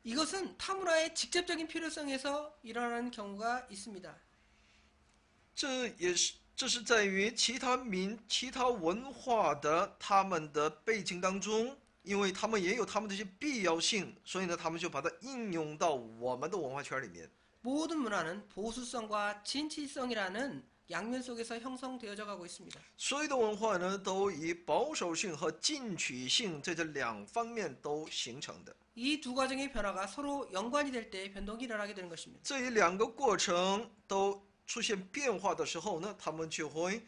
이것은 타 문화의 직접적인 필요성에서 일어나는 경우가 있습니다.
这是在于其他文化的他们的背景当中，因为他们也有他们的一些必要性，所以呢，他们就把它应用到我们的文化圈里面。
모든 문화는 보수성과 진취성이라는 양면 속에서 형성되어져 가고 있습니다.
所有的文化呢，都以保守性和进取性在这两方面都形成的。
이 두 과정의 변화가 서로 연관이 될 때 변동이 일어나게 되는 것입니다.
这一两个过程都出现变化的时候呢，他们就会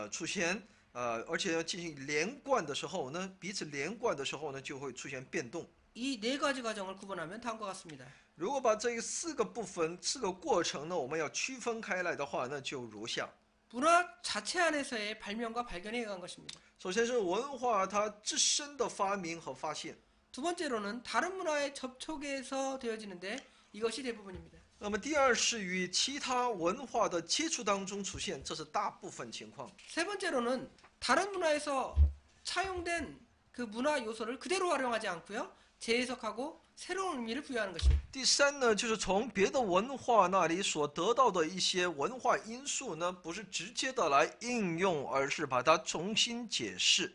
出现而且要进行连贯的时候呢，彼此连贯的时候呢，就会出现变动。
이 네 가지 과정을 구분하면 다음과 같습니다.
如果把这四个部分、四个过程呢，我们要区分开来的话呢，就如下。
문화 자체 안에서의 발명과 발견에 의한 것입니다.
首先是文化它自身的发明和发现，
두 번째로는 다른 문화의 접촉에서 되어지는데 이것이 대부분입니다.
那么第二是与其他文化的接触当中出现，这是大部分情况。
세 번째로는 다른 문화에서 차용된 그 문화 요소를 그대로 활용하지 않고요. 재해석하고 새로운 의미를 부여하는 것입니다.
第三呢，就是从别的文化那里所得到的一些文化因素呢，不是直接的来应用，而是把它重新解释。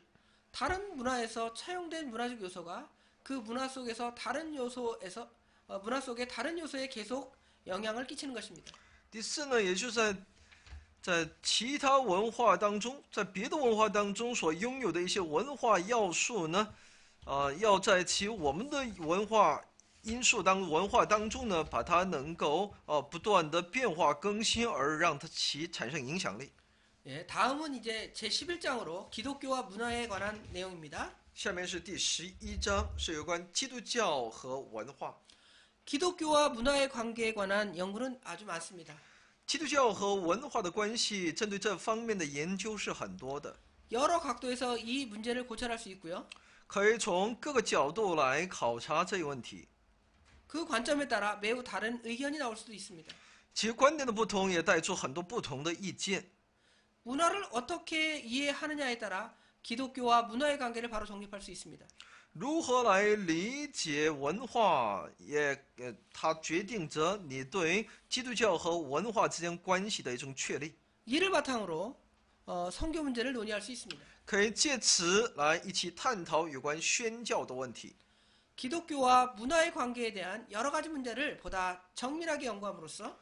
다른 문화에서 차용된 문화적 요소가 그 문화 속에서 다른 요소에서 문화 속의 다른 요소에 계속 영향을 끼치는 것입니다.
第四呢，也就是在其他文化当中，在别的文化当中所拥有的一些文化要素呢，要在我们的文化当中呢，把它能够不断的变化更新，而让其产生影响力。
예, 다음은 이제 제 11장으로 기독교와 문화에 관한 내용입니다.
下面是第11章，是有关基督教和文化。
기독교와 문화의 관계에 관한 연구는 아주 많습니다.
基督教和文化的关系，针对这方面的研究是很多的，
여러 각도에서 이 문제를 고찰할 수 있고요.
可以从各个角度来考察这个问题。
그 관점에 따라 매우 다른 의견이 나올 수도 있습니다.
其观点的不同，也带出很多不同的意见。
문화를 어떻게 이해하느냐에 따라 기독교와 문화의 관계를 바로 정립할 수 있습니다.
如何来理解文化，它决定着你对基督教和文化之间关系的一种确立。
이를 바탕으로 선교 문제를 논의할 수 있습니다.
可以借此来一起探讨有关宣教的问题。
기독교와 문화의 관계에 대한 여러 가지 문제를 보다 정밀하게 연구함으로써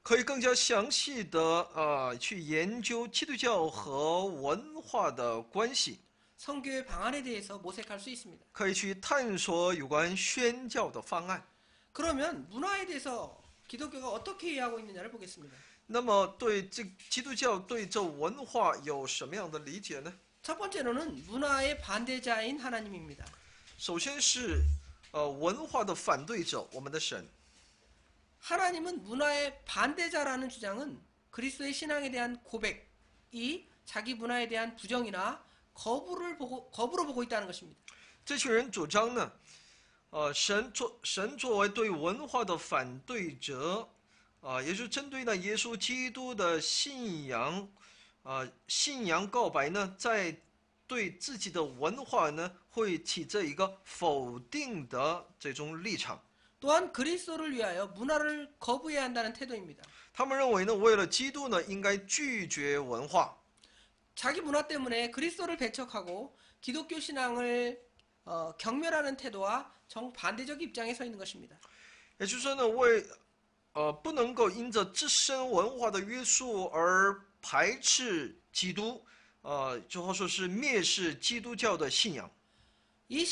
可以更加详细的去研究基督教和文化的关系，
선교의 방안에 대해서 모색할 수 있습니다.
可以去探索有关宣教的方案。
그러면 문화에 대해서 기독교가 어떻게 이해하고 있느냐를 보겠습니다.
那么对这基督教对这文化有什么样的理解呢？
첫 번째로는 문화의 반대자인 하나님입니다.
首先是文化的反对者，我们的神。
하나님은 문화의 반대자라는 주장은 그리스도의 신앙에 대한 고백이 자기 문화에 대한 부정이나 거부로 보고 있다는 것입니다.
这群人主张呢，神作为对文化的反对者，也就是针对呢耶稣基督的信仰告白呢，在对自己的文化呢会起着一个否定的这种立场。
또한 그리스도를 위하여 문화를 거부해야 한다는 태도입니다.
他们认为呢，为了基督呢，应该拒绝文化。
자기 문화 때문에 그리스도를 배척하고 기독교 신앙을 경멸하는 태도와 정반대적 입장에 서 있는 것입니다.
也就是说呢，不能够因着自身文化的约束而排斥基督，就或说是蔑视基督教的信仰。
이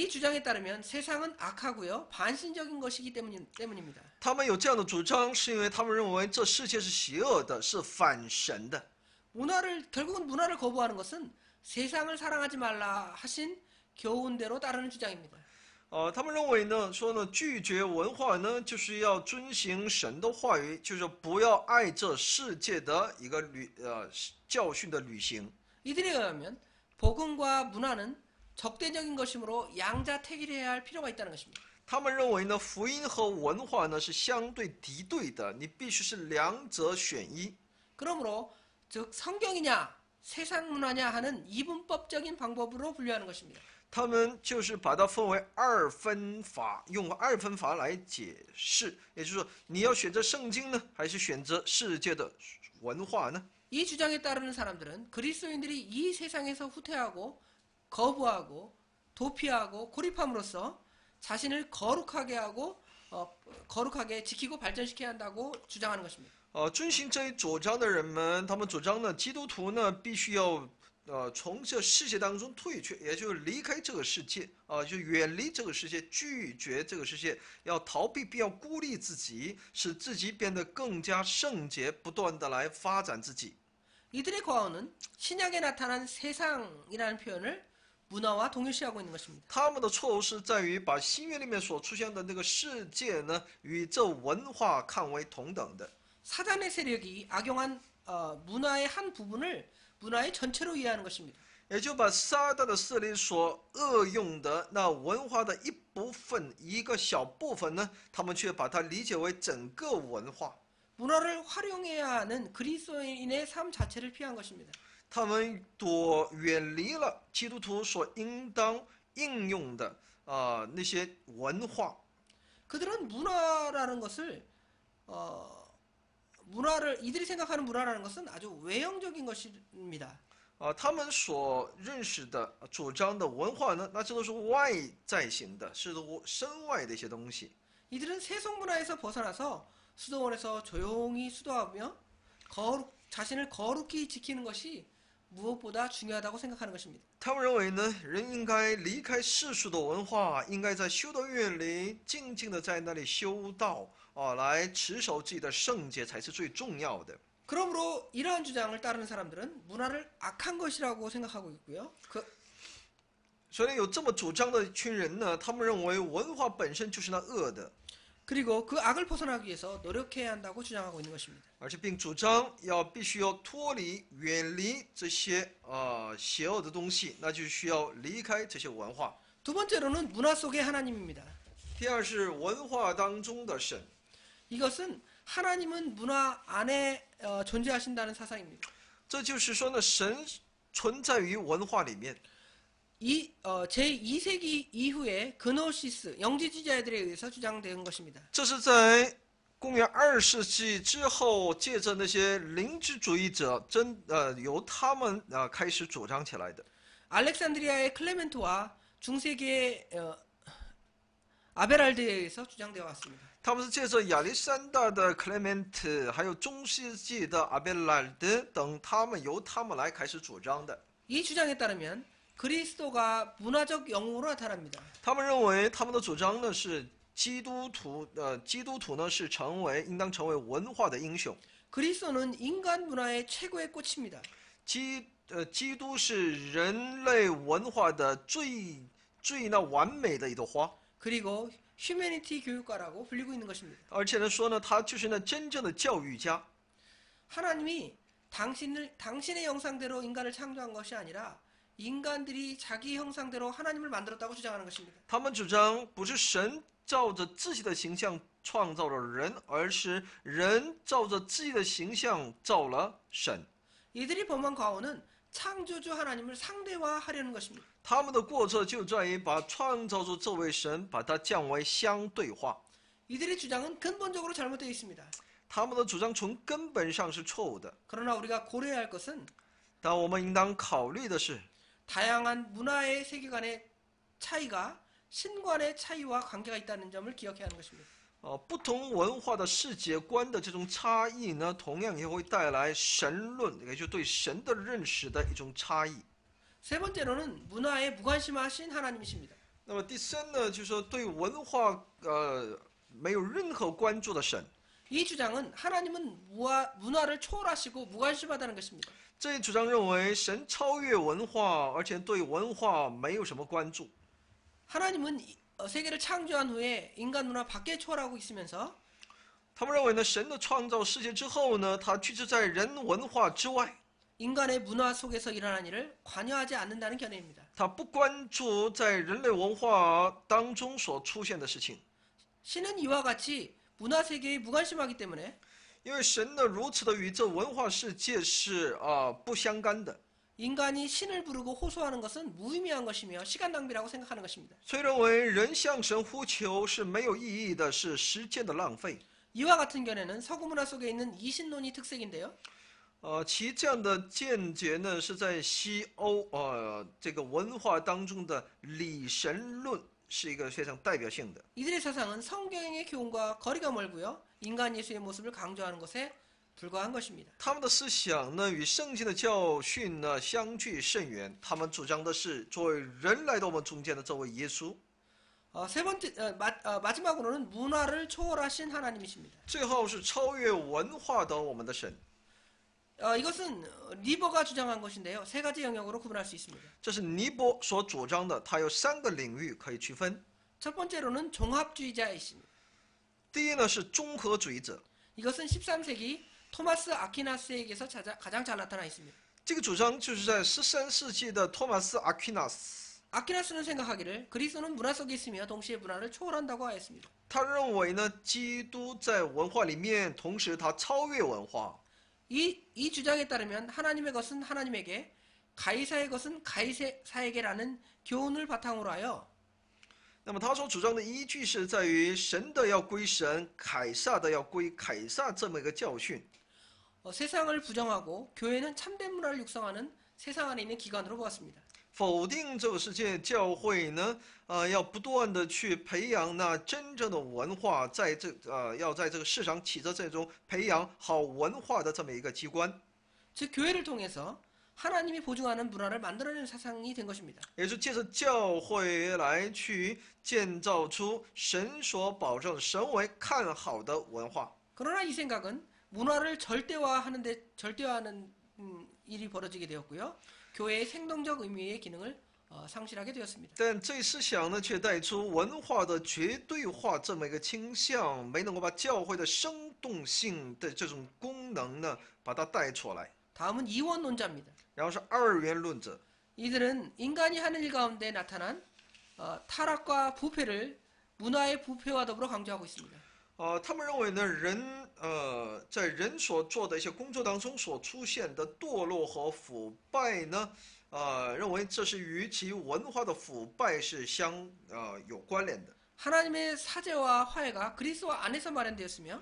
주장에 따르면 세상은 악하고요 반신적인 것이기 때문입니다.
他们有这样的主张，是因为他们认为这世界是邪恶的，是反神的。
결국은 문화를 거부하는 것은 세상을 사랑하지 말라 하신 교훈대로 따르는 주장입니다.
他们认为呢，说呢，拒绝文化呢，就是要遵行神的话语，就是不要爱这世界的一个教训的履行。
이들에 의하면 복음과 문화는 적대적인 것이므로 양자택일해야 할 필요가 있다는 것입니다.
他们认为呢，福音和文化呢是相对敌对的，你必须是两者选一。
그러므로 즉 성경이냐 세상 문화냐 하는 이분법적인 방법으로 분류하는 것입니다.
他们就是把它分为二分法，用二分法来解释，也就是说，你要选择圣经呢，还是选择世界的文化呢？
이 주장에 따르는 사람들은 그리스도인들이 이 세상에서 후퇴하고 거부하고 도피하고 고립함으로써 자신을 거룩하게 하고 거룩하게 지키고 발전시켜야 한다고 주장하는 것입니다.
遵行这一主张的人们，他们主张呢，基督徒呢必须要从这世界当中退却，也就是离开这个世界就远离这个世界，拒绝这个世界，要逃避，并要孤立自己，使自己变得更加圣洁，不断的来发展自己。
이들의 과언은 신약에 나타난 세상이라는 표현을 문화와 동일시하고 있는 것입니다.
他们的错误是在于把新约里面所出现的那个世界呢，与这文化看为同等的。
사단의 세력이 악용한 문화의 한 부분을 문화의 전체로 이해하는 것입니다.
也就把撒旦的势力所恶用的那文化的一部分、一个小部分呢，他们却把它理解为整个文化。
문화를 활용해야 하는 그리스도인의 삶 자체를 피한 것입니다.
他们远离了基督徒所应当应用的那些文化。
그들은 문화라는 것을 이들이 생각하는 문화라는 것은 아주 외형적인 것입니다.
他们所认识的、主张的文化呢，那这都是外在型的，是身外的一些东西。
이들은 세속 문화에서 벗어나서 수도원에서 조용히 수도하며 자신을 거룩히 지키는 것이 무엇보다 중요하다고 생각하는 것입니다.
他们认为呢，人应该离开世俗的文化，应该在修道院里静静的在那里修道来持守自己的圣洁才是最重要的。
그러므로 이러한 주장을 따르는 사람들은 문화를 악한 것이라고 생각하고 있고요.
所以有这么主张的一群人呢，他们认为文化本身就是那恶的，
그리고 그 악을 벗어나기 위해서 노력해야 한다고 주장하고 있는 것입니다.
而且并主张必须要脱离、远离这些邪恶的东西，那就需要离开这些文化。
두 번째로는 문화 속의 하나님입니다.
第二是文化当中的神，
이것은 하나님은 문화 안에 존재하신다는 사상입니다.
这就是说呢，神存在于文化里面。
제2세기 이후에 그노시스 영지주의자들에 의해서 주장된 것입니다.
这是在公元2世纪之后，借着那些灵知主义者由他们开始主张起来的。
알렉산드리아의 클레멘토와 중세기의 아베랄드에 의해서 주장되어 왔습니다.
他们是借着亚历山大的 Clement， 还有中世纪的阿贝拉德等，由他们来开始主张的。
이 주장에 따르면 그리스도가 문화적 영웅으로 나타납니다.
他们认为他们的主张呢是基督徒呢是应当成为文化的英雄。
그리스도는 인간 문화의 최고의 꽃입니다.
基督是人类文化的最完美的一朵花，
그리고 휴머니티 교육가라고 불리고 있는 것입니다.
而且呢说呢，他就是那真正的教育家。
하나님이 당신의 형상대로 인간을 창조한 것이 아니라 인간들이 자기 형상대로 하나님을 만들었다고 주장하는 것입니다.
他们主张不是神照着自己的形象创造了人，而是人照着自己的形象造了神。
이들이 범한 과오는 창조주 하나님을 상대화하려는 것입니다.
他们的过错就在于把创造主这位神把它降为相对化。
이들의 주장은 근본적으로 잘못되어 있습니다.
他们的主张从根本上是错误的。
그러나 우리가 고려해야 할 것은
但我们应当考虑的是，
다양한 문화의 세계관의 차이가 신관의 차이와 관계가 있다는 점을 기억해야 하는 것입니다.
不同文化的世界观的这种差异呢，同样也会带来神论，也就是对神的认识的一种差异。
세 번째로는 문화에 무관심하신 하나님이십니다.
那么第三呢，就是说对文化没有任何关注的神。
이 주장은 하나님은 문화를 초월하시고 무관심하다는 것입니다.
这一主张认为神超越文化，而且对文化没有什么关注。
하나님은 세계를 창조한 후에 인간 문화 밖에 초월하고 있으면서
他们认为呢，神的创造世界之后呢，他居住在人文化之外，
인간의 문화 속에서 일어난 일을 관여하지 않는다는 견해입니다.
他不关注在人类文化当中所出现的事情。
신은 이와 같이 문화 세계에 무관심하기 때문에
因为神呢如此的与这文化世界是不相干的，
인간이 신을 부르고 호소하는 것은 무의미한 것이며 시간 낭비라고 생각하는 것입니다.
所以认为人向神呼求是没有意义的，是时间的浪费。
이와 같은 견해는 서구 문화 속에 있는 이신론이 특색인데요.
其这样的见解呢，是在西欧这个文化当中的理神论是一个非常代表性的。
이들의 사상은 성경의 교훈과 거리가 멀고요. 인간 예수의 모습을 강조하는 것에 불과한 것입니다.
他们的思想呢，与圣经的教训呢相距甚远。他们主张的是作为人来到我们中间的这位耶稣。
마지막으로는 문화를 초월하신 하나님이십니다.
最后是超越文化的我们的神。
이것은 리버가 주장한 것인데요. 세 가지 영역으로 구분할 수 있습니다.
这是尼伯所主张的，它有3个领域可以区分。
첫 번째로는 종합주의자이십니다.
第一呢是综合主义者，
이것은 13세기 토마스 아퀴나스에게서 가장 잘 나타나 있습니다.
这个主张就是在13世纪的托马斯·阿奎纳斯，
아퀴나스는 생각하기를 그리스도는 문화 속에 있으며 동시에 문화를 초월한다고 하였습니다.
他认为呢，基督在文化里面，同时他超越文化。
이 주장에 따르면 하나님의 것은 하나님에게, 가이사의 것은 가이사에게라는 교훈을 바탕으로 하여
那么他所主张的依据是在于神的要归神，凯撒的要归凯撒这么一个教训。
세상을 부정하고 교회는 참된 문화를 육성하는 세상 안에 있는 기관으로 보았습니다.
否定这个世界，教会呢，要不断的去培养那真正的文化，要在这个市场起着这种培养好文化的这么一个机关。
즉 교회를 통해서 하나님이 보증하는 문화를 만들어내는 사상이 된 것입니다.
也是借着教会来去建造出神所保证、神为看好的文化。
그러나 이 생각은 문화를 절대화하는 일이 벌어지게 되었고요. 교회의 생동적 의미의 기능을 상실하게 되었습니다.
但这一思想呢，却带出文化的绝对化这么一个倾向，没能够把教会的生动性的这种功能呢，把它带出来。
다음은 이원론자입니다.
然后是二元论者，
이들은 인간이 하는 일 가운데 나타난 타락과 부패를 문화의 부패와 더불어 강조하고 있습니다.
他们认为呢，在人所做的一些工作当中所出现的堕落和腐败呢，认为这是与其文化的腐败是有关联的。
하나님의 사죄와 화해가 그리스도 안에서 마련되었으며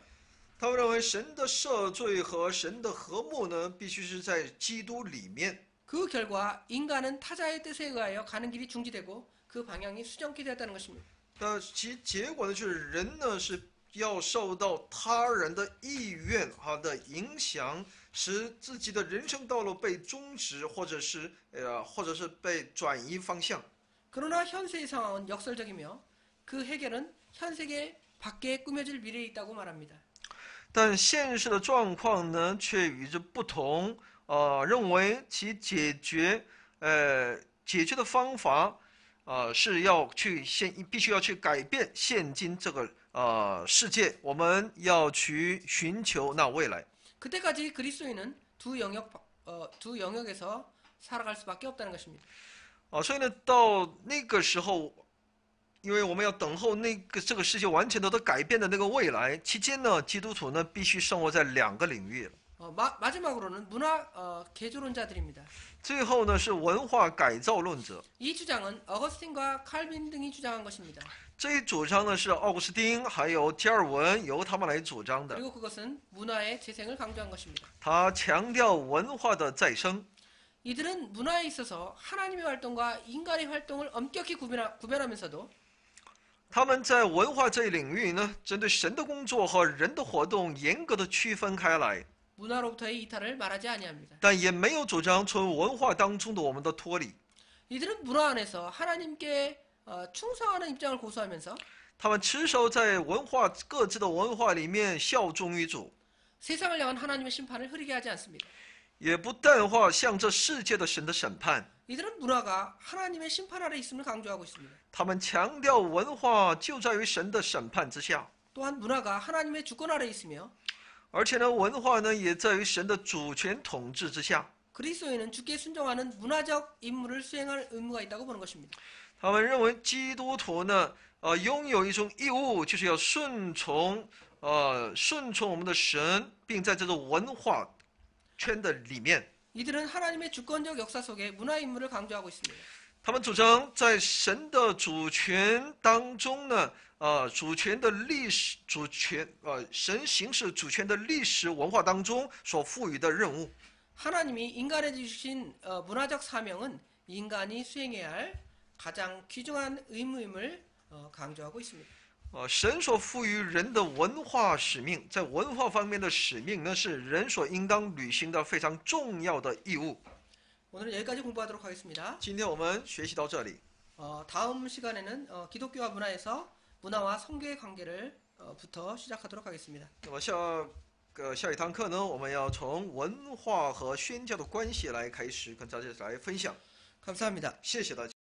他们认为神的赦罪和神的和睦呢，必须是在基督里面。
그 결과 인간은 타자의 뜻에 의하여 가는 길이 중지되고 그 방향이 수정케 되었다는 것입니다.
其结果呢，就是人呢是要受到他人的意愿的影响，使自己的人生道路被终止，或者是被转移方向。
그러나 현세의 상황은 역설적이며 그 해결은 현 세계 밖에 꾸며질 미래에 있다고 말합니다.
但现实的状况呢，却与之不同。认为其解决的方法，是必须要去改变现今这个世界，我们要去寻求那未来。
그때까지 그리스도인은 두 영역에서 살아갈 수밖에 없다는 것입니다.
所以呢，到那个时候，因为我们要等候这个世界完全得到改变的那个未来，期间呢，基督徒呢必须生活在2个领域了。
마지막으로는 문화 개조론자들입니다.
最后呢是文化改造论者，
이 주장은 어거스틴과 칼빈 등이 주장한 것입니다.
这一主张呢是奥古斯丁还有加尔文由他们来主张的。
그리고 그것은 문화의 재생을 강조한 것입니다.
他强调文化的再生。
이들은 문화에 있어서 하나님의 활동과 인간의 활동을 엄격히 구별하면서도
他们在文化这一领域呢，针对神的工作和人的活动严格的区分开来，
문화로부터의 이탈을 말하지 아니합니다.
但也没有主张从文化当中的我们的脱离。
이들은 문화 안에서 하나님께 충성하는 입장을 고수하면서
他们持守在各自的文化里面效忠于主，
세상을 향한 하나님의 심판을 흐리게 하지 않습니다.
也不淡化向这世界的神的审判。
이들은 문화가 하나님의 심판 아래 있음을 강조하고 있습니다.
他们强调文化就在于神的审判之下，
또한 문화가 하나님의 주권 아래 있으며
而且呢，文化呢也在于神的主权统治之下。
그리스도인은 주께 순종하는 문화적 임무를 수행할 의무가 있다고 보는 것입니다.
他们认为基督徒呢，拥有一种义务，就是要顺从我们的神，并在这种文化圈的里面。
이들은 하나님의 주권적 역사 속에 문화 임무를 강조하고 있습니다.
他们主张在神的主权当中呢，主权的历史神行使主权的历史文化当中所赋予的任务。
하나님이 인간에게 주신 문화적 사명은 인간이 수행해야 할 가장 귀중한 의무임을 강조하고 있습니다.
神所赋予人的文化使命，在文化方面的使命呢，是人所应当履行的非常重要的义务。
오늘은 여기까지 공부하도록 하겠습니다.
今天我们学习到这里，
다음 시간에는 기독교와 문화에서 문화와 성교의 관계를 부터 시작하도록 하겠습니다.
那么下一堂课呢，我们要从文化和宣教的关系来开始跟大家来分享。
감사합니다.
谢谢大家。